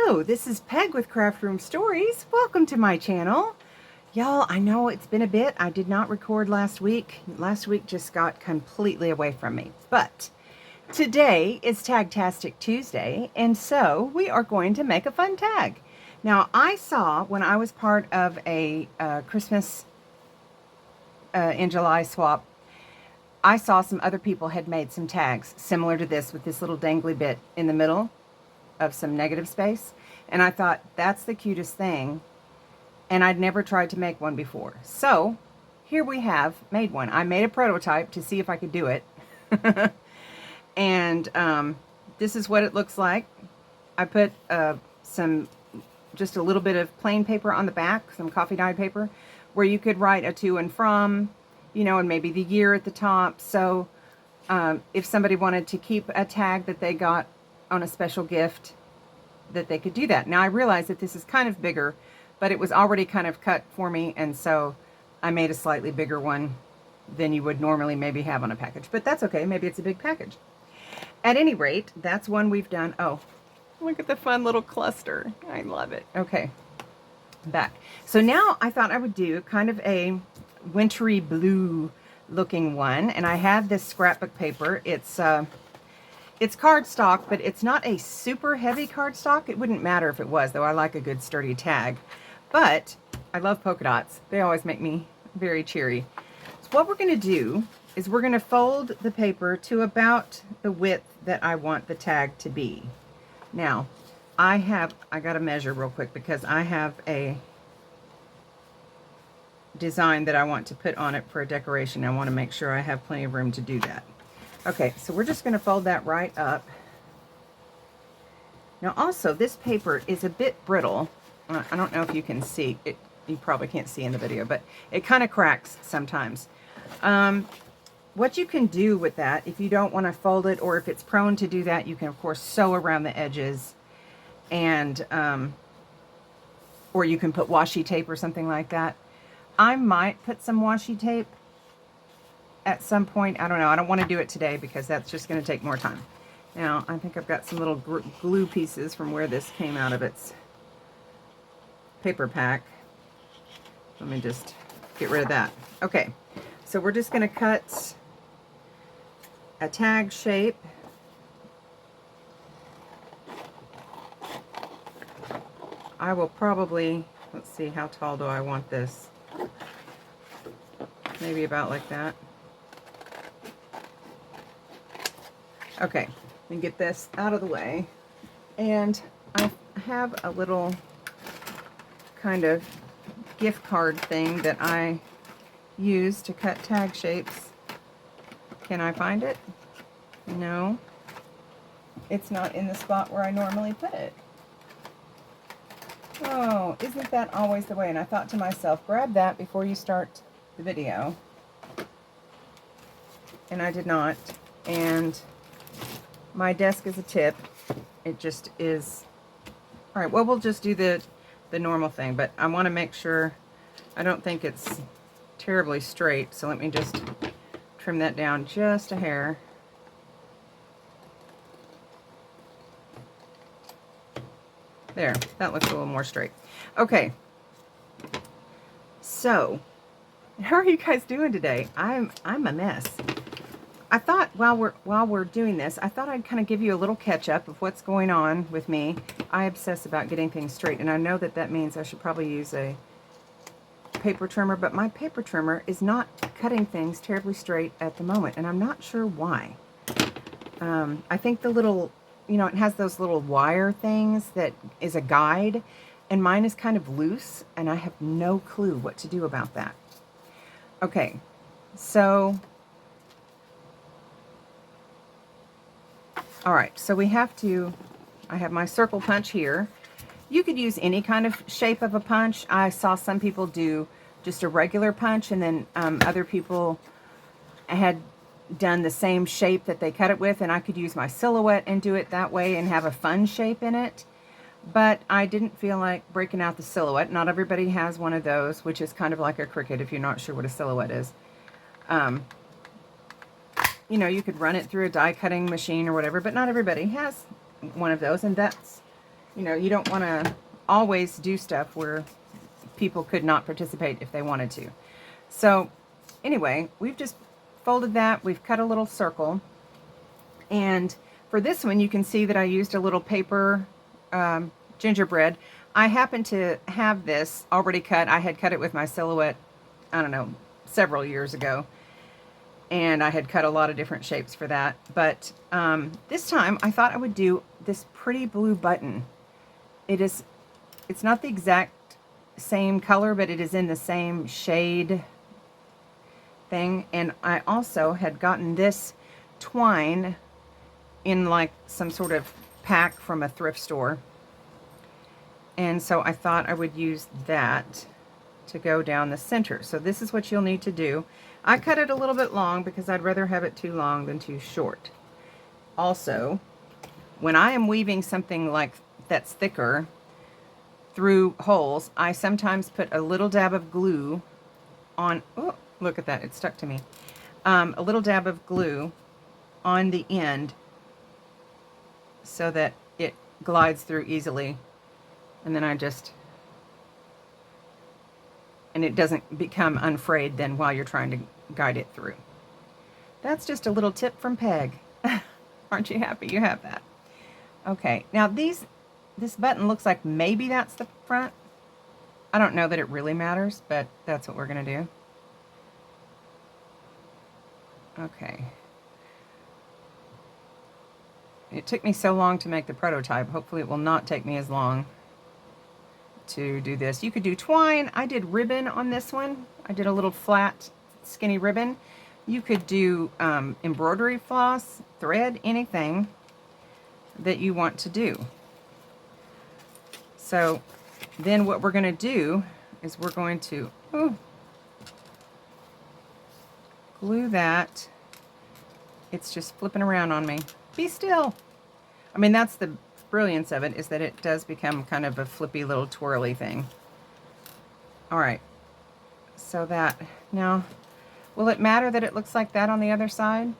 Hello, this is Peg with Craft Room Stories. Welcome to my channel. Y'all, I know it's been a bit. I did not record last week. Last week just got completely away from me. But today is Tagtastic Tuesday, and so we are going to make a fun tag. Now, I saw when I was part of a Christmas in July swap, I saw some other people had made some tags similar to this with this little dangly bit in the middle of some negative space, and I thought that's the cutest thing, and I'd never tried to make one before. So here we have made one. I made a prototype to see if I could do it. And this is what it looks like. I put just a little bit of plain paper on the back, some coffee dyed paper, where you could write a to and from, you know, and maybe the year at the top. So if somebody wanted to keep a tag that they got on a special gift, that they could do that. Now I realize that this is kind of bigger, but it was already kind of cut for me, and so I made a slightly bigger one than you would normally maybe have on a package, but that's okay. Maybe it's a big package. At any rate, that's one we've done. Oh, look at the fun little cluster. I love it. Okay, back. So now I thought I would do kind of a wintry blue looking one, and I have this scrapbook paper. It's cardstock, but it's not a super heavy cardstock. It wouldn't matter if it was, though I like a good sturdy tag. But I love polka dots. They always make me very cheery. So what we're going to do is we're going to fold the paper to about the width that I want the tag to be. Now, I got to measure real quick because I have a design that I want to put on it for a decoration. I want to make sure I have plenty of room to do that. Okay, so we're just going to fold that right up. Now also, this paper is a bit brittle. I don't know if you can see it. You probably can't see in the video, but it kind of cracks sometimes. What you can do with that, if you don't want to fold it, or if it's prone to do that, you can of course sew around the edges, and or you can put washi tape or something like that. I might put some washi tape at some point. I don't know. I don't want to do it today because that's just going to take more time. Now, I think I've got some little glue pieces from where this came out of its paper pack. Let me just get rid of that. Okay, so we're just going to cut a tag shape. I will probably, let's see, how tall do I want this? Maybe about like that. Okay, let me get this out of the way. And I have a little kind of gift card thing that I use to cut tag shapes. Can I find it? No. It's not in the spot where I normally put it. Oh, isn't that always the way? And I thought to myself, grab that before you start the video. And I did not. And my desk is a tip. It just is. All right, well, we'll just do the normal thing, but I want to make sure. I don't think it's terribly straight, so let me just trim that down just a hair. There, that looks a little more straight. Okay, so how are you guys doing today? I'm a mess. I thought while we're doing this, I thought I'd kind of give you a little catch up of what's going on with me. I obsess about getting things straight, and I know that that means I should probably use a paper trimmer, but my paper trimmer is not cutting things terribly straight at the moment, and I'm not sure why. I think the little, you know, it has those little wire things that is a guide, and mine is kind of loose, and I have no clue what to do about that. Okay, so all right, so we have to, I have my circle punch here. You could use any kind of shape of a punch. I saw some people do just a regular punch, and then other people had done the same shape that they cut it with, and I could use my silhouette and do it that way and have a fun shape in it. But I didn't feel like breaking out the silhouette. Not everybody has one of those, which is kind of like a cricket if you're not sure what a silhouette is. You know, you could run it through a die cutting machine or whatever, but not everybody has one of those, and that's You know, you don't want to always do stuff where people could not participate if they wanted to. So anyway, we've just folded that. We've cut a little circle. And for this one, you can see that I used a little paper gingerbread. I happen to have this already cut. I had cut it with my Silhouette, I don't know, several years ago. And I had cut a lot of different shapes for that. But this time, I thought I would do this pretty blue button. It's not the exact same color, but it is in the same shade thing. And I also had gotten this twine in like some sort of pack from a thrift store. And so I thought I would use that to go down the center. So this is what you'll need to do. I cut it a little bit long because I'd rather have it too long than too short. Also, when I am weaving something like that's thicker through holes, I sometimes put a little dab of glue on, oh, look at that, it stuck to me. A little dab of glue on the end so that it glides through easily. And then and it doesn't become unfrayed then while you're trying to guide it through. That's just a little tip from Peg. Aren't you happy you have that? Okay, now this button looks like maybe that's the front. I don't know that it really matters, but that's what we're gonna do. Okay. It took me so long to make the prototype. Hopefully it will not take me as long to do this. You could do twine. I did ribbon on this one. I did a little flat, skinny ribbon. You could do embroidery floss, thread, anything that you want to do. So then what we're going to do is we're going to glue that. It's just flipping around on me. Be still. I mean, that's the brilliance of it, is that it does become kind of a flippy little twirly thing. All right. So that, now, will it matter that it looks like that on the other side?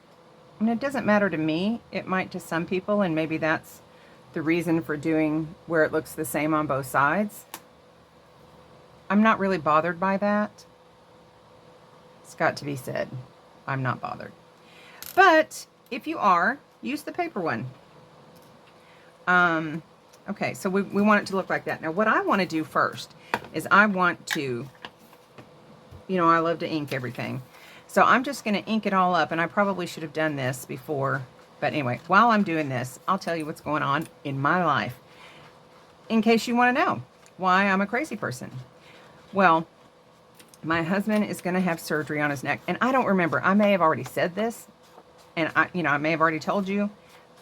I mean, it doesn't matter to me. It might to some people, and maybe that's the reason for doing where it looks the same on both sides. I'm not really bothered by that. It's got to be said. I'm not bothered. But if you are, use the paper one. Okay, so we want it to look like that. Now, what I want to do first is I want to, you know, I love to ink everything. So I'm just going to ink it all up, and I probably should have done this before. But anyway, while I'm doing this, I'll tell you what's going on in my life, in case you want to know why I'm a crazy person. Well, my husband is going to have surgery on his neck, and I don't remember. I may have already said this, and I may have already told you.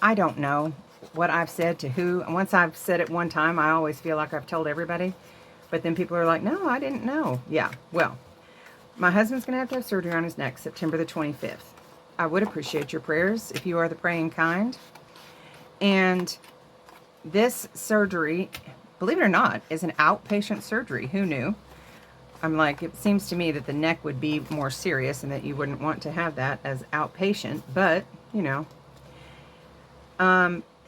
I don't know what I've said to who. And once I've said it one time, I always feel like I've told everybody. But then people are like, no, I didn't know. Yeah, well, my husband's going to have surgery on his neck September the 25th. I would appreciate your prayers if you are the praying kind. And this surgery, believe it or not, is an outpatient surgery. Who knew? I'm like, it seems to me that the neck would be more serious and that you wouldn't want to have that as outpatient. But, you know,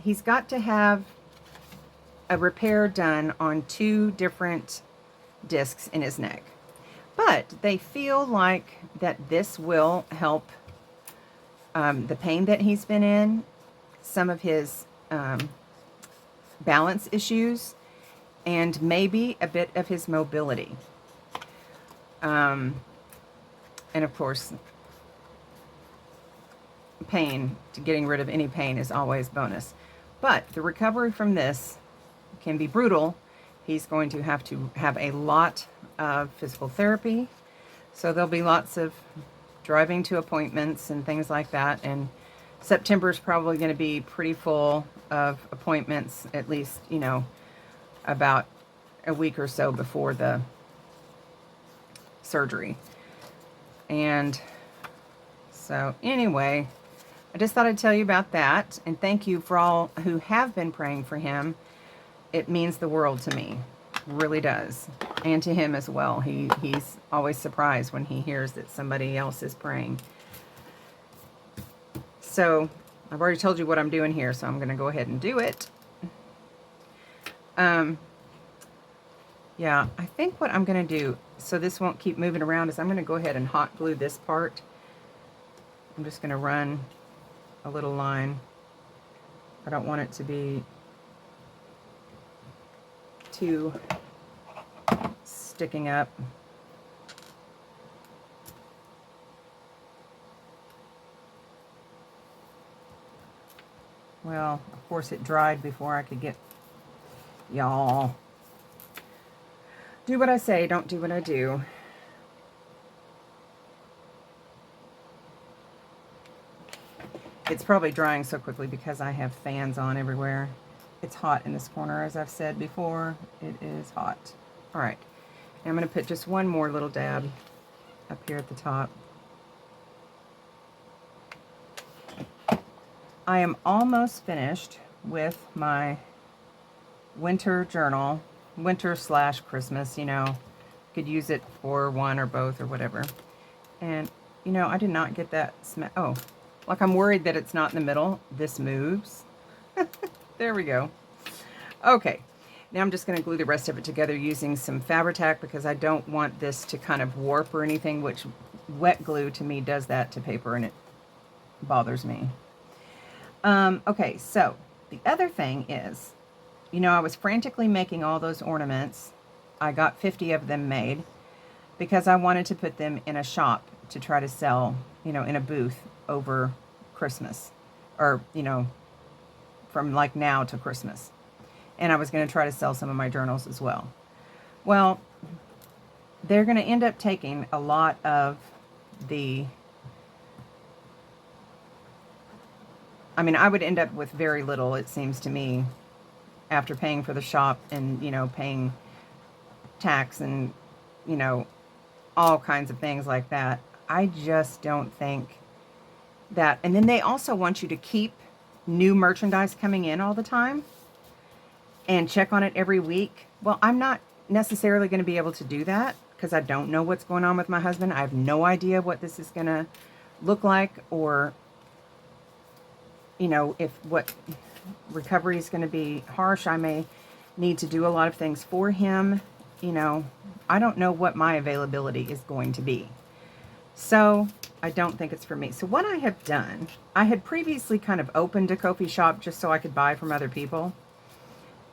he's got to have a repair done on 2 different discs in his neck. But they feel like that this will help the pain that he's been in, some of his balance issues, and maybe a bit of his mobility. And of course, pain, getting rid of any pain is always bonus. But the recovery from this can be brutal. He's going to have a lot of physical therapy. So there'll be lots of driving to appointments and things like that. And September is probably going to be pretty full of appointments, at least, you know, about a week or so before the surgery. And so anyway, I just thought I'd tell you about that, and thank you for all who have been praying for him. It means the world to me, really does, and to him as well. He's always surprised when he hears that somebody else is praying. So I've already told you what I'm doing here, so I'm going to go ahead and do it. Yeah, I think what I'm going to do, so this won't keep moving around, is I'm going to go ahead and hot glue this part. I'm just going to run a little line. I don't want it to be too sticking up. Well, of course it dried before I could get, y'all. Do what I say, don't do what I do. It's probably drying so quickly because I have fans on everywhere. It's hot in this corner, as I've said before. It is hot. All right, and I'm going to put just one more little dab up here at the top. I am almost finished with my winter journal, winter/Christmas, you know. Could use it for one or both or whatever. And, you know, I did not get that smell. Oh, like I'm worried that it's not in the middle. This moves. There we go. Okay, now I'm just going to glue the rest of it together using some Fabri-Tac because I don't want this to kind of warp or anything, which wet glue to me does that to paper and it bothers me. Okay, so the other thing is, you know, I was frantically making all those ornaments. I got 50 of them made because I wanted to put them in a shop to try to sell, you know, in a booth over Christmas, or, you know, from like now to Christmas. And I was going to try to sell some of my journals as well. Well, they're going to end up taking a lot of the, I mean, I would end up with very little, it seems to me, after paying for the shop and, you know, paying tax and, you know, all kinds of things like that. I just don't think that. And then they also want you to keep new merchandise coming in all the time and check on it every week. Well, I'm not necessarily going to be able to do that because I don't know what's going on with my husband. I have no idea what this is going to look like, or, you know, if what recovery is going to be harsh. I may need to do a lot of things for him. You know, I don't know what my availability is going to be. So I don't think it's for me. So what I have done, I had previously kind of opened a Ko-fi shop just so I could buy from other people.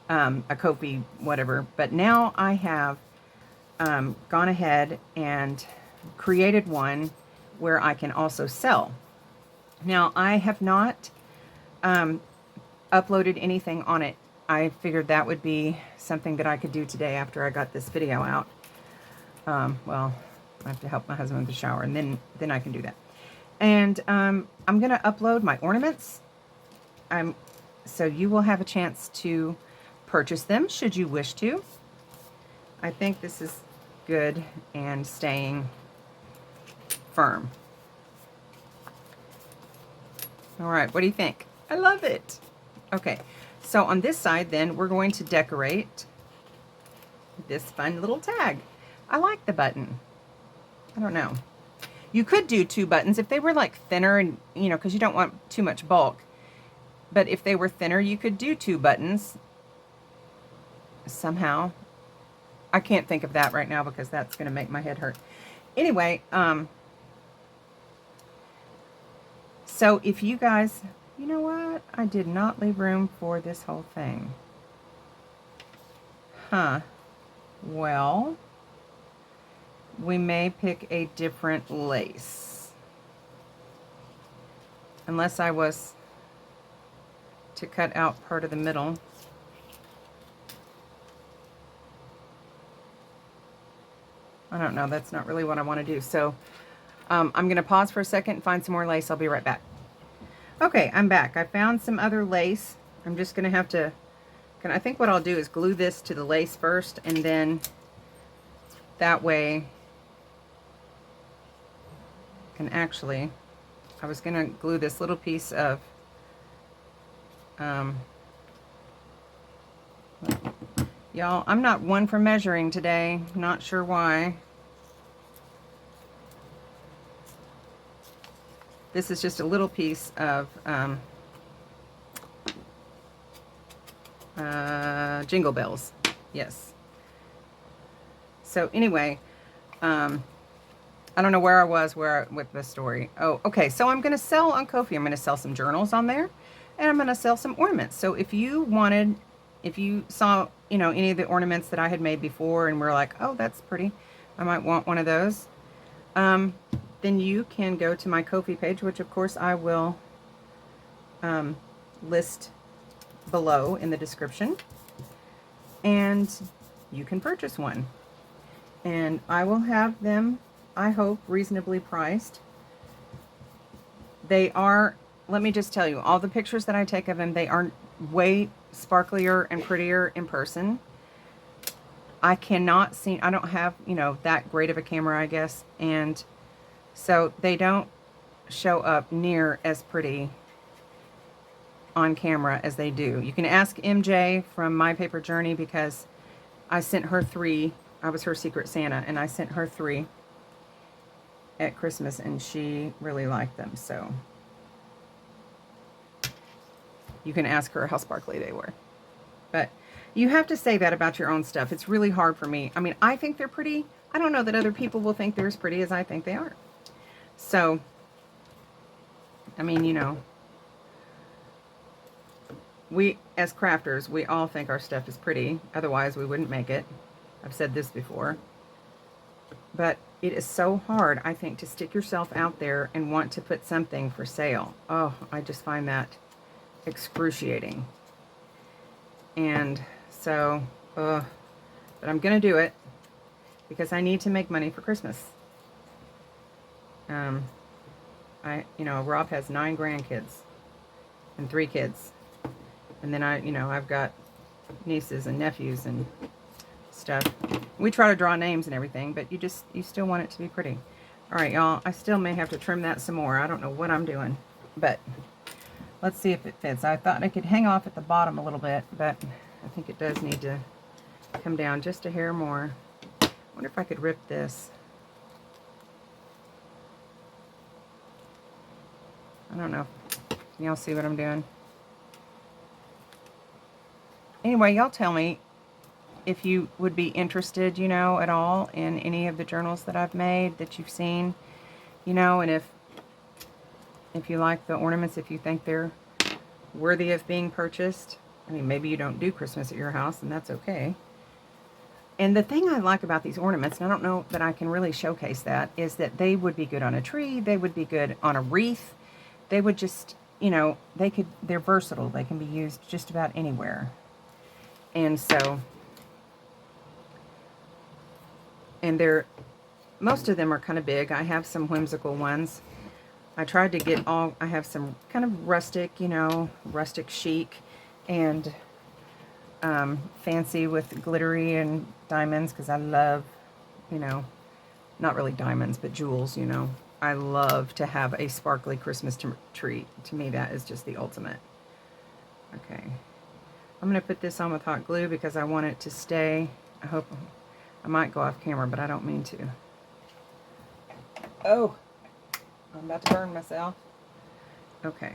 A Ko-fi whatever. But now I have gone ahead and created one where I can also sell. Now I have not uploaded anything on it. I figured that would be something that I could do today after I got this video out. Well, I have to help my husband with the shower, and then I can do that. And I'm going to upload my ornaments. So you will have a chance to purchase them should you wish to. I think this is good and staying firm. All right, what do you think? I love it. Okay, so on this side then, we're going to decorate this fun little tag. I like the button. I don't know. You could do 2 buttons if they were like thinner and, you know, because you don't want too much bulk. But if they were thinner, you could do 2 buttons somehow. I can't think of that right now because that's going to make my head hurt. Anyway, so if you guys, you know what? I did not leave room for this whole thing. Huh. Well, we may pick a different lace. Unless I was to cut out part of the middle. I don't know. That's not really what I want to do. So I'm going to pause for a second and find some more lace. I'll be right back. Okay, I'm back. I found some other lace. I'm just going to have to, I think what I'll do is glue this to the lace first, and then that way, and actually, I was going to glue this little piece of, y'all, I'm not one for measuring today. Not sure why. This is just a little piece of Jingle Bells. Yes. So anyway, I don't know where I was with the story. Oh, okay. So I'm going to sell on Ko-fi. I'm going to sell some journals on there, and I'm going to sell some ornaments. So if you saw, any of the ornaments that I had made before and were like, oh, that's pretty, I might want one of those, then you can go to my Ko-fi page, which of course I will list below in the description, and you can purchase one. And I will have them, I hope, reasonably priced. They are, let me just tell you, all the pictures that I take of them, they are way sparklier and prettier in person. I cannot see, I don't have, that great of a camera, I guess. And so they don't show up near as pretty on camera as they do. You can ask MJ from My Paper Journey, because I sent her 3. I was her secret Santa, and I sent her 3 at Christmas, and she really liked them. So you can ask her how sparkly they were. But you have to say that about your own stuff. It's really hard for me. I mean, I think they're pretty. I don't know that other people will think they're as pretty as I think they are. So, I mean, we, as crafters, we all think our stuff is pretty. Otherwise, we wouldn't make it. I've said this before. But it is so hard, I think, to stick yourself out there and want to put something for sale. Oh, I just find that excruciating. And so, but I'm going to do it because I need to make money for Christmas. Rob has 9 grandkids and 3 kids. And then I've got nieces and nephews and stuff. We try to draw names and everything, but you still want it to be pretty. All right, y'all, I still may have to trim that some more. I don't know what I'm doing, but let's see if it fits. I thought I could hang off at the bottom a little bit, but I think it does need to come down just a hair more. I wonder if I could rip this. I don't know. Can y'all see what I'm doing? Anyway, y'all tell me if you would be interested, at all in any of the journals that I've made that you've seen, and if you like the ornaments, if you think they're worthy of being purchased. I mean, maybe you don't do Christmas at your house, and that's okay. And the thing I like about these ornaments, and I don't know that I can really showcase that, is that they would be good on a tree, they would be good on a wreath, they would just, they're versatile, they can be used just about anywhere. And so, and most of them are kind of big. I have some whimsical ones. I tried to get I have some kind of rustic, rustic chic and fancy with glittery and diamonds, because I love, not really diamonds, but jewels, I love to have a sparkly Christmas tree. To me, that is just the ultimate. Okay. I'm going to put this on with hot glue because I want it to stay. I hope, I might go off camera, but I don't mean to. Oh, I'm about to burn myself. Okay.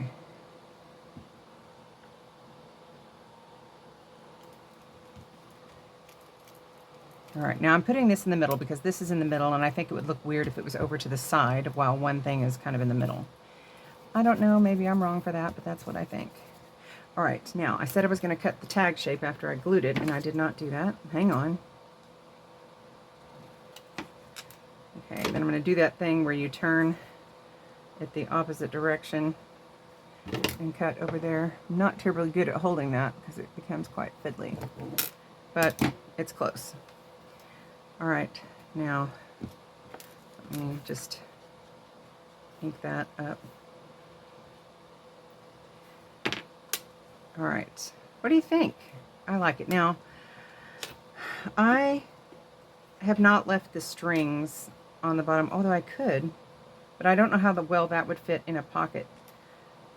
All right, now I'm putting this in the middle because this is in the middle, and I think it would look weird if it was over to the side while one thing is kind of in the middle. I don't know, maybe I'm wrong for that, but that's what I think. All right, now I said I was going to cut the tag shape after I glued it, and I did not do that. Hang on. Okay, then I'm going to do that thing where you turn it the opposite direction and cut over there. I'm not terribly good at holding that because it becomes quite fiddly, but it's close. All right, now let me just ink that up. All right, what do you think? I like it. Now, I have not left the strings on the bottom, although I could, but I don't know how well that would fit in a pocket.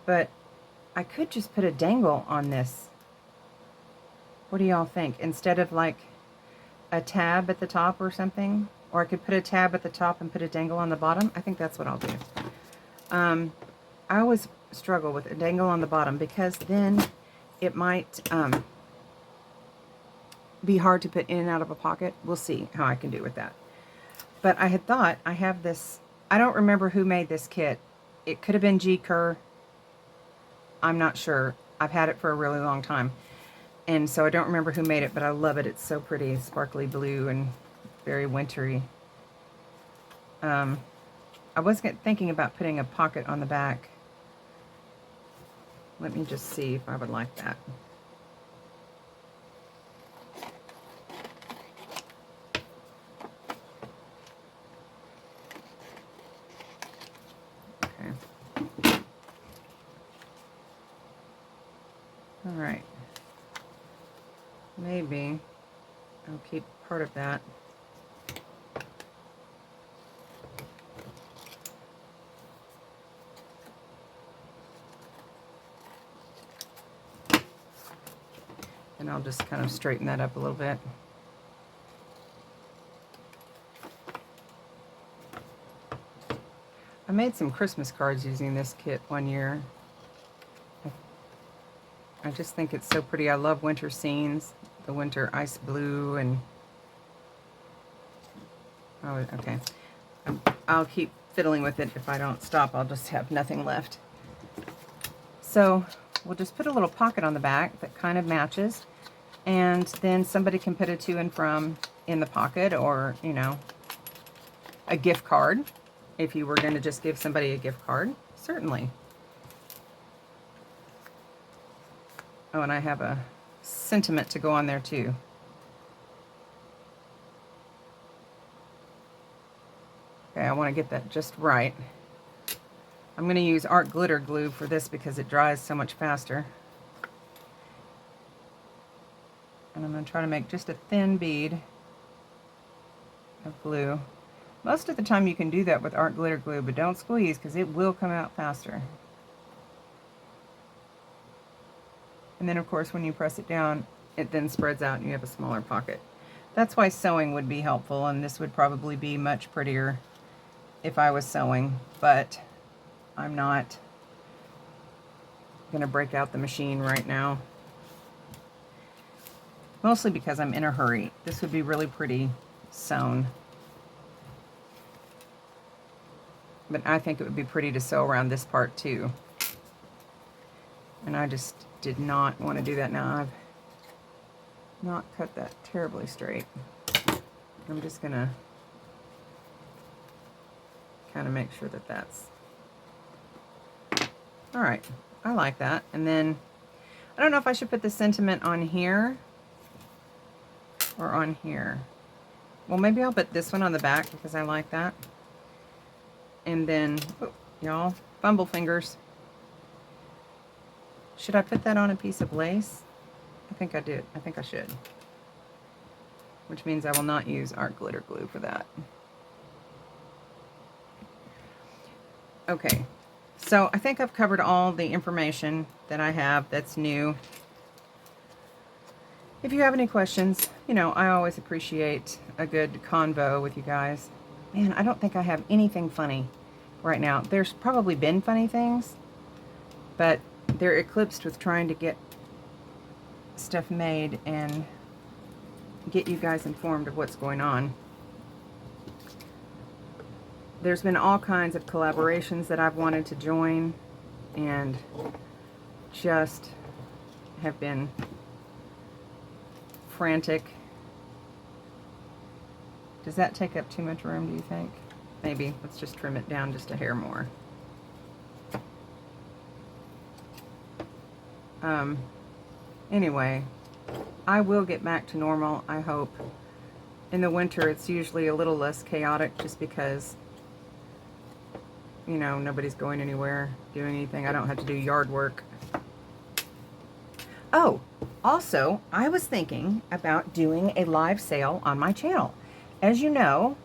But I could just put a dangle on this. What do y'all think? Instead of like a tab at the top or something, or I could put a tab at the top and put a dangle on the bottom. I think that's what I'll do. I always struggle with a dangle on the bottom because then it might be hard to put in and out of a pocket. We'll see how I can do with that. But I had thought, I have this, I don't remember who made this kit. It could have been G. Kerr. I'm not sure. I've had it for a really long time. And so I don't remember who made it, but I love it. It's so pretty, sparkly blue and very wintry. I was thinking about putting a pocket on the back. Let me just see if I would like that. Okay. All right. Maybe I'll keep part of that. And I'll just kind of straighten that up a little bit. I made some Christmas cards using this kit one year. I just think it's so pretty. I love winter scenes, the winter ice blue, and oh, okay. I'll keep fiddling with it. If I don't stop, I'll just have nothing left. So we'll just put a little pocket on the back that kind of matches, and then somebody can put a to and from in the pocket, or, you know, a gift card. If you were going to just give somebody a gift card, certainly. Oh, and I have a sentiment to go on there too. Okay, I want to get that just right. I'm going to use art glitter glue for this because it dries so much faster. And I'm going to try to make just a thin bead of glue. Most of the time you can do that with art glitter glue, but don't squeeze because it will come out faster. And then of course when you press it down, it then spreads out and you have a smaller pocket. That's why sewing would be helpful, and this would probably be much prettier if I was sewing, but I'm not going to break out the machine right now. Mostly because I'm in a hurry. This would be really pretty sewn. But I think it would be pretty to sew around this part too. And I just did not want to do that. Now I've not cut that terribly straight. I'm just going to kind of make sure that that's all right. I like that. And then I don't know if I should put the sentiment on here or on here. Well, maybe I'll put this one on the back because I like that. And then, oh, y'all, fumble fingers. Should I put that on a piece of lace? I think I did. I think I should. Which means I will not use art glitter glue for that. Okay, so I think I've covered all the information that I have that's new. If you have any questions, you know, I always appreciate a good convo with you guys. Man, I don't think I have anything funny right now. There's probably been funny things, but they're eclipsed with trying to get stuff made and get you guys informed of what's going on. There's been all kinds of collaborations that I've wanted to join and just have been frantic. Does that take up too much room, do you think? Maybe. Let's just trim it down just a hair more. Anyway, I will get back to normal, I hope. In the winter, it's usually a little less chaotic just because, you know, nobody's going anywhere, doing anything. I don't have to do yard work. Oh, also, I was thinking about doing a live sale on my channel. As you know,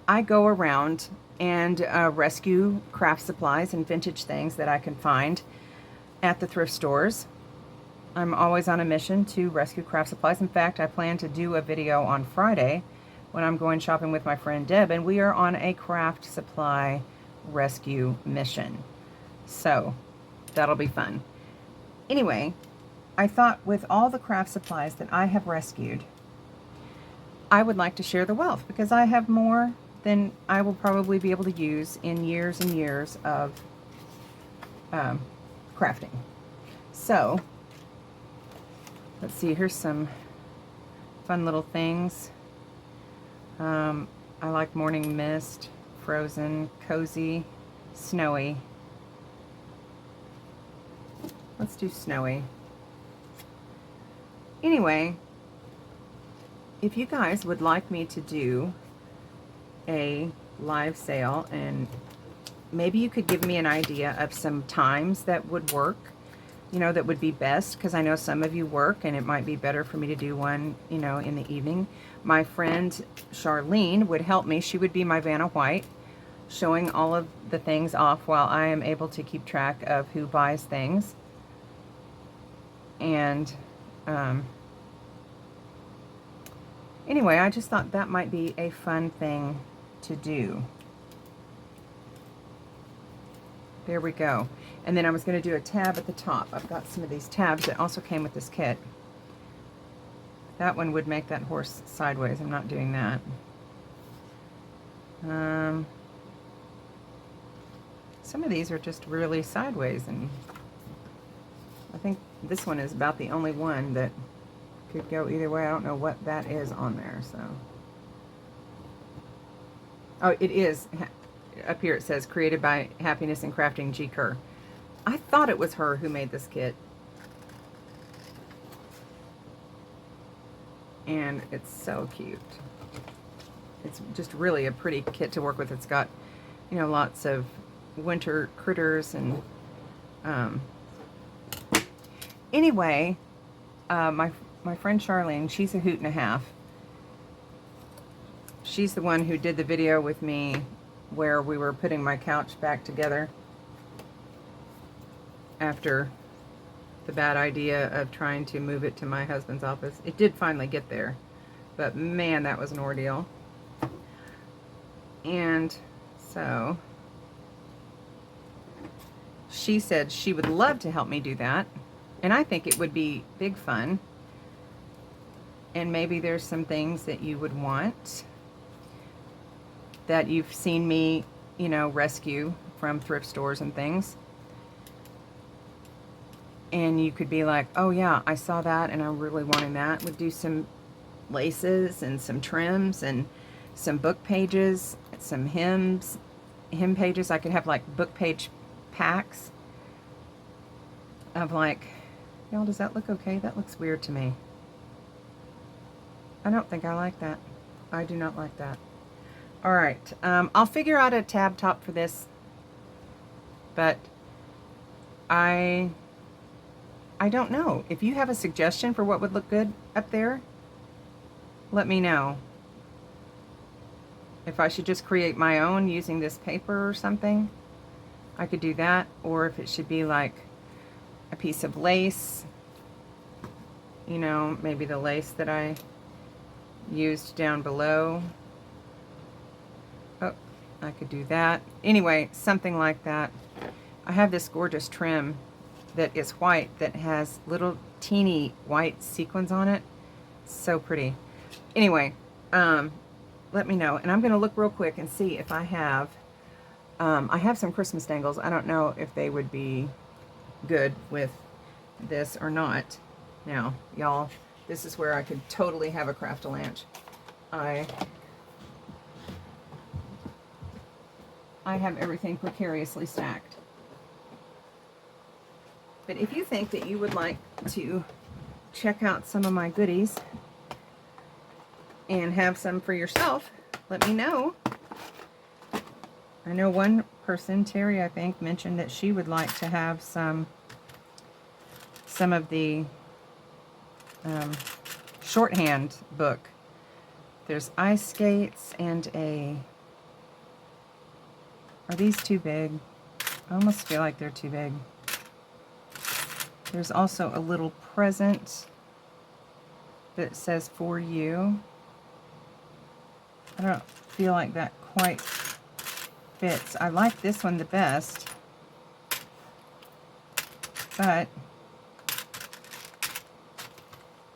I go around and rescue craft supplies and vintage things that I can find at the thrift stores. I'm always on a mission to rescue craft supplies. In fact, I plan to do a video on Friday when I'm going shopping with my friend Deb, and we are on a craft supply rescue mission. So that'll be fun. Anyway, I thought with all the craft supplies that I have rescued, I would like to share the wealth because I have more than I will probably be able to use in years and years of crafting. So, let's see, here's some fun little things. I like morning mist, frozen, cozy, snowy. Let's do snowy. Anyway, if you guys would like me to do a live sale, and maybe you could give me an idea of some times that would work, you know, that would be best, because I know some of you work and it might be better for me to do one, you know, in the evening. My friend Charlene would help me. She would be my Vanna White, showing all of the things off while I am able to keep track of who buys things. And anyway, I just thought that might be a fun thing to do. There we go. And then I was going to do a tab at the top. I've got some of these tabs that also came with this kit. That one would make that horse sideways. I'm not doing that. Some of these are just really sideways, and I think this one is about the only one that could go either way. I don't know what that is on there, so. Oh, it is. Up here it says, created by Happiness and Crafting G. Kerr. I thought it was her who made this kit. And it's so cute. It's just really a pretty kit to work with. It's got, you know, lots of winter critters and anyway, my friend Charlene, she's a hoot and a half. She's the one who did the video with me where we were putting my couch back together after the bad idea of trying to move it to my husband's office. It did finally get there, but man, that was an ordeal. And so she said she would love to help me do that, and I think it would be big fun. And maybe there's some things that you would want that you've seen me, you know, rescue from thrift stores and things. And you could be like, oh yeah, I saw that and I'm really wanting that. Would do some laces and some trims and some book pages, some hymn pages. I could have like book page packs of like, y'all, does that look okay? That looks weird to me. I don't think I like that. I do not like that. All right, I'll figure out a tab top for this, but I don't know. If you have a suggestion for what would look good up there, let me know. If I should just create my own using this paper or something, I could do that. Or if it should be like a piece of lace, you know, maybe the lace that I used down below. Oh, I could do that. Anyway, something like that. I have this gorgeous trim that is white that has little teeny white sequins on it. So pretty. Anyway, let me know. And I'm going to look real quick and see if I have some Christmas dangles. I don't know if they would be good with this or not. Now, y'all, this is where I could totally have a craft-a-lanch. I have everything precariously stacked. But if you think that you would like to check out some of my goodies and have some for yourself, let me know. I know one person, Terry, I think, mentioned that she would like to have some of the shorthand book. There's ice skates and are these too big? I almost feel like they're too big. There's also a little present that says for you. I don't feel like that quite fits. I like this one the best, but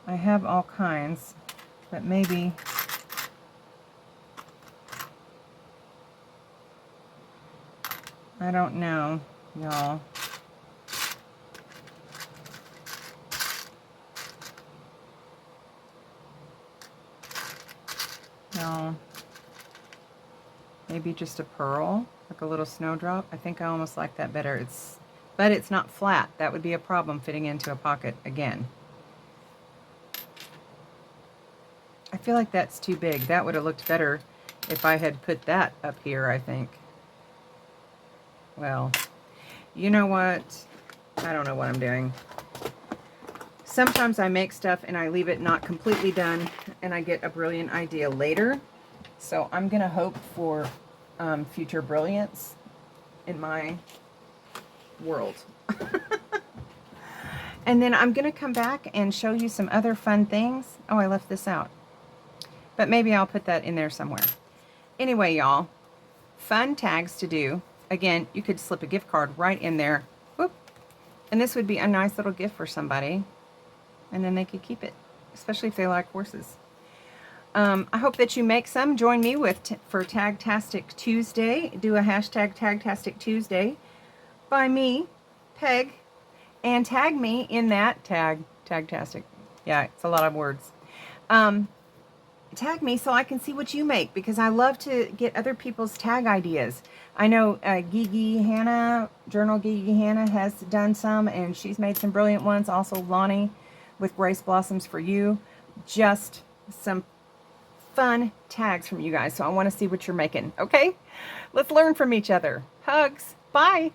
I have all kinds, but maybe I don't know, y'all. No. Maybe just a pearl, like a little snowdrop. I think I almost like that better. But it's not flat. That would be a problem fitting into a pocket again. I feel like that's too big. That would have looked better if I had put that up here, I think. Well, you know what? I don't know what I'm doing. Sometimes I make stuff and I leave it not completely done and I get a brilliant idea later. So I'm going to hope for future brilliance in my world. And then I'm going to come back and show you some other fun things. Oh, I left this out. But maybe I'll put that in there somewhere. Anyway, y'all, fun tags to do. Again, you could slip a gift card right in there. Whoop. And this would be a nice little gift for somebody. And then they could keep it, especially if they like horses. I hope that you make some. Join me for Tagtastic Tuesday. Do a hashtag Tagtastic Tuesday by me, Peg, and tag me in that Tagtastic. Yeah, it's a lot of words. Tag me so I can see what you make, because I love to get other people's tag ideas. I know Gigi Hannah, Journal Gigi Hannah has done some, and she's made some brilliant ones. Also Loni with Grace Blossoms for You. Just some fun tags from you guys. So I want to see what you're making. Okay? Let's learn from each other. Hugs. Bye.